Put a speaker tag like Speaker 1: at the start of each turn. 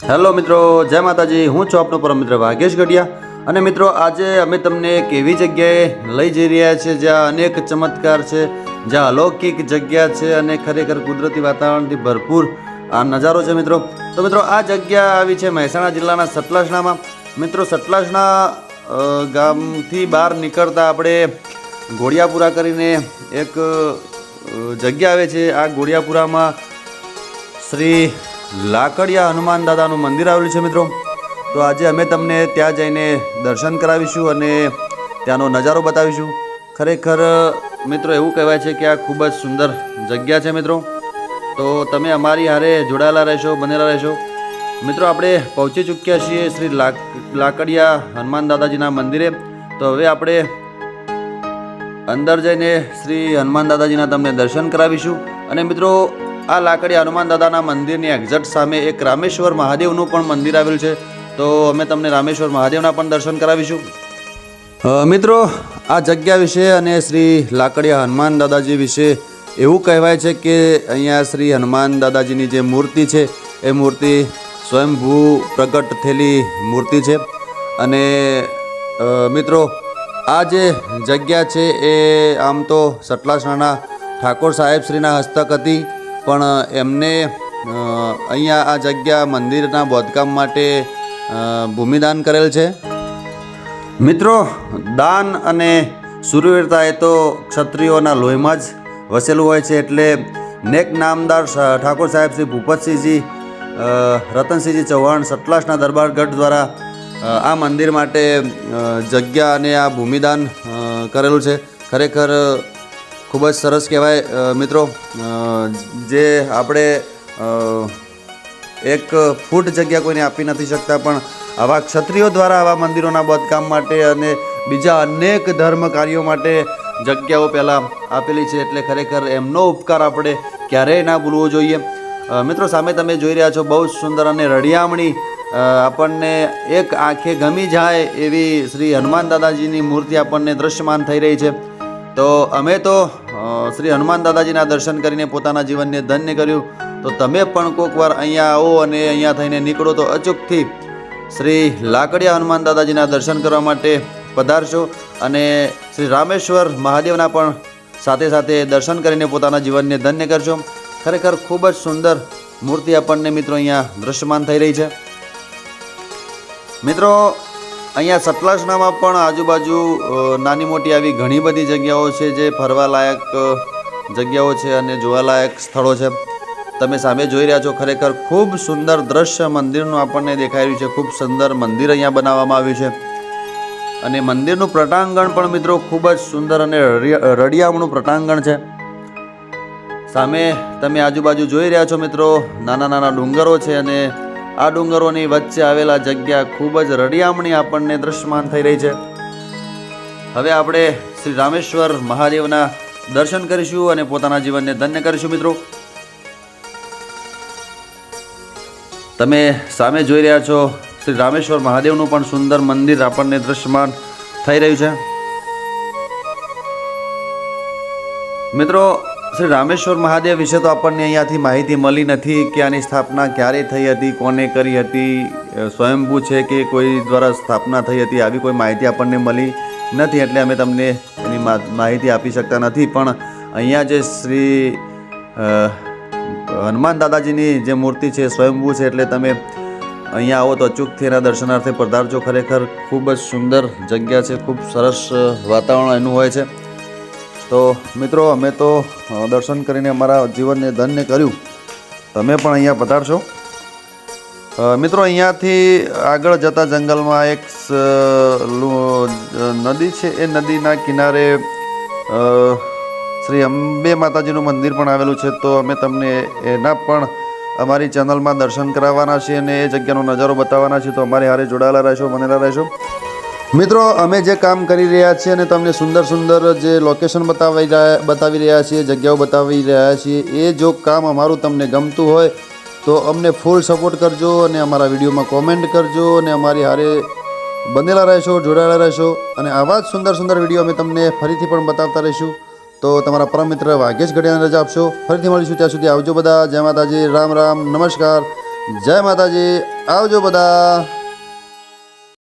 Speaker 1: Hello મિત્રો, જય માતાજી। હું છું આપનો પરમ મિત્ર વાઘેશ ગઢિયા। અને મિત્રો આજે અમે તમને એક એવી જગ્યાએ લઈ જઈ રહ્યા છીએ જ્યાં અનેક ચમત્કાર છે, જ્યાં અલૌકિક જગ્યા છે અને ખરેખર કુદરતી વાતાવરણથી ભરપૂર આ નજારો છે મિત્રો। તો મિત્રો આ જગ્યા આવી છે મહેસાણા જિલ્લાના સતલાસણામાં। મિત્રો સતલાસણા ગામથી બહાર નીકળતા આપણે ઘોડિયાપુરા કરીને એક જગ્યા આવે છે। આ ઘોડિયાપુરામાં શ્રી લાકડિયા હનુમાન દાદાનું મંદિર આવેલું છે મિત્રો। તો આજે અમે તમને ત્યાં જઈને દર્શન કરાવીશું અને ત્યાંનો નજારો બતાવીશું। ખરેખર મિત્રો એવું કહેવાય છે કે આ ખૂબ જ સુંદર જગ્યા છે મિત્રો। તો તમે અમારી હારે જોડાયેલા રહેશો, બનેલા રહેશો। મિત્રો આપણે પહોંચી ચૂક્યા છીએ શ્રી લાકડિયા હનુમાન દાદાજીના મંદિરે। તો હવે આપણે અંદર જઈને શ્રી હનુમાન દાદાજીના તમને દર્શન કરાવીશું। અને મિત્રો આ લાકડિયા હનુમાન દાદાના મંદિરની એક્ઝેક્ટ સામે એક રામેશ્વર મહાદેવનું પણ મંદિર આવેલું છે। તો અમે તમને રામેશ્વર મહાદેવના પણ દર્શન કરાવીશું। મિત્રો આ જગ્યા વિશે અને શ્રી લાકડિયા હનુમાન દાદાજી વિશે એવું કહેવાય છે કે અહીંયા શ્રી હનુમાન દાદાજીની જે મૂર્તિ છે એ મૂર્તિ સ્વયંભૂ પ્રગટ થયેલી મૂર્તિ છે। અને મિત્રો આ જે જગ્યા છે એ આમ તો સતલાસણાના ઠાકોર સાહેબશ્રીના હસ્તક હતી, પણ એમને અહીંયા આ જગ્યા મંદિરના બાંધકામ માટે ભૂમિદાન કરેલ છે। મિત્રો દાન અને શૂરવીરતા એ તો ક્ષત્રિયોના લોહીમાં જ વસેલું હોય છે। એટલે નેક નામદાર ઠાકોર સાહેબ શ્રી ભૂપતસિંહજી રતનસિંહજી ચૌહાણ સતલાસના દરબારગઢ દ્વારા આ મંદિર માટે જગ્યા અને આ ભૂમિદાન કરેલું છે। ખરેખર ખૂબ જ સરસ કહેવાય મિત્રો। જે આપણે એક ફૂટ જગ્યા કોઈને આપી નથી શકતા, પણ આવા ક્ષત્રિયો દ્વારા આવા મંદિરોના બાંધકામ માટે અને બીજા અનેક ધર્મ કાર્યો માટે જગ્યાઓ પહેલાં આપેલી છે। એટલે ખરેખર એમનો ઉપકાર આપણે ક્યારેય ના ભૂલવો જોઈએ। મિત્રો સામે તમે જોઈ રહ્યા છો બહુ જ સુંદર અને રળિયામણી આપણને એક આંખે ગમી જાય એવી શ્રી હનુમાન દાદાજીની મૂર્તિ આપણને દૃશ્યમાન થઈ રહી છે। તો અમે તો શ્રી હનુમાન દાદાજીના દર્શન કરીને પોતાના જીવનને ધન્ય કર્યું। તો તમે પણ કોઈક વાર અહીંયા આવો અને અહીંયા થઈને નીકળો તો અચૂકથી શ્રી લાકડિયા હનુમાન દાદાજીના દર્શન કરવા માટે પધારશો અને શ્રી રામેશ્વર મહાદેવના પણ સાથે સાથે દર્શન કરીને પોતાના જીવનને ધન્ય કરશો। ખરેખર ખૂબ જ સુંદર મૂર્તિ આપણને મિત્રો અહીંયા દૃશ્યમાન થઈ રહી છે। મિત્રો અહીંયા સતલાસણામાં પણ આજુબાજુ નાની મોટી આવી ઘણી બધી જગ્યાઓ છે જે ફરવાલાયક જગ્યાઓ છે અને જોવાલાયક સ્થળો છે। તમે સામે જોઈ રહ્યા છો ખરેખર ખૂબ સુંદર દ્રશ્ય મંદિરનું આપણને દેખાઈ રહ્યું છે। ખૂબ સુંદર મંદિર અહીંયા બનાવવામાં આવ્યું છે અને મંદિરનું પ્રટાંગણ પણ મિત્રો ખૂબ જ સુંદર અને રળિયામણું પ્રટાંગણ છે। સામે તમે આજુબાજુ જોઈ રહ્યા છો મિત્રો નાના નાના ડુંગરો છે અને આ ડુંગરોની વચ્ચે આવેલા જગ્યા ખૂબ જ રળિયામણી આપણને દૃશ્યમાન થઈ રહી છે। હવે આપણે શ્રી રામેશ્વર મહાદેવના દર્શન કરીશું અને પોતાના જીવનને ધન્ય કરીશું। મિત્રો તમે સામે જોઈ રહ્યા છો શ્રી રામેશ્વર મહાદેવનું પણ સુંદર મંદિર આપણને દૃશ્યમાન થઈ રહ્યું છે। મિત્રો શ્રી રામેશ્વર મહાદેવ વિશે તો આપણને અહીંયાથી માહિતી મળી નથી કે આની સ્થાપના ક્યારે થઈ હતી, કોને કરી હતી, સ્વયંભૂ છે કે કોઈ દ્વારા સ્થાપના થઈ હતી, આવી કોઈ માહિતી આપણને મળી નથી। એટલે અમે તમને એની માહિતી આપી શકતા નથી। પણ અહીંયા જે શ્રી હનુમાન દાદાજીની જે મૂર્તિ છે સ્વયંભૂ છે, એટલે તમે અહીંયા આવો તો અચૂકથી એના દર્શનાર્થે પધારજો। ખરેખર ખૂબ જ સુંદર જગ્યા છે, ખૂબ સરસ વાતાવરણ એનું હોય છે। તો મિત્રો અમે તો દર્શન કરીને અમારા જીવનને ધન્ય કર્યું, તમે પણ અહીંયા પધારશો। મિત્રો અહીંયાથી આગળ જતા જંગલમાં એક નદી છે, એ નદીના કિનારે શ્રી અંબે માતાજીનું મંદિર પણ આવેલું છે। તો અમે તમને એના પણ અમારી ચેનલમાં દર્શન કરાવવાના છીએ અને એ જગ્યાનો નજારો બતાવવાના છીએ। તો અમારી હારે જોડાયેલા રહેશો, બનેલા રહેશો। મિત્રો અમે જે કામ કરી રહ્યા છીએ અને તમને સુંદર સુંદર જે લોકેશન બતાવી રહ્યા છીએ, જગ્યાઓ બતાવી રહ્યા છીએ, એ જો કામ અમારું તમને ગમતું હોય તો અમને ફૂલ સપોર્ટ કરજો અને અમારા વિડીયોમાં કોમેન્ટ કરજો અને અમારી હારે બનેલા રહેશો, જોડાયેલા રહેશો। અને આવા જ સુંદર સુંદર વિડીયો અમે તમને ફરીથી પણ બતાવતા રહીશું। તો તમારા પરમ મિત્ર વાઘેશ ગઢિયાને રજા આપશો। ફરીથી મળીશું, ત્યાં સુધી આવજો બધા। જય માતાજી, રામ રામ, નમસ્કાર, જય માતાજી। આવજો બધા.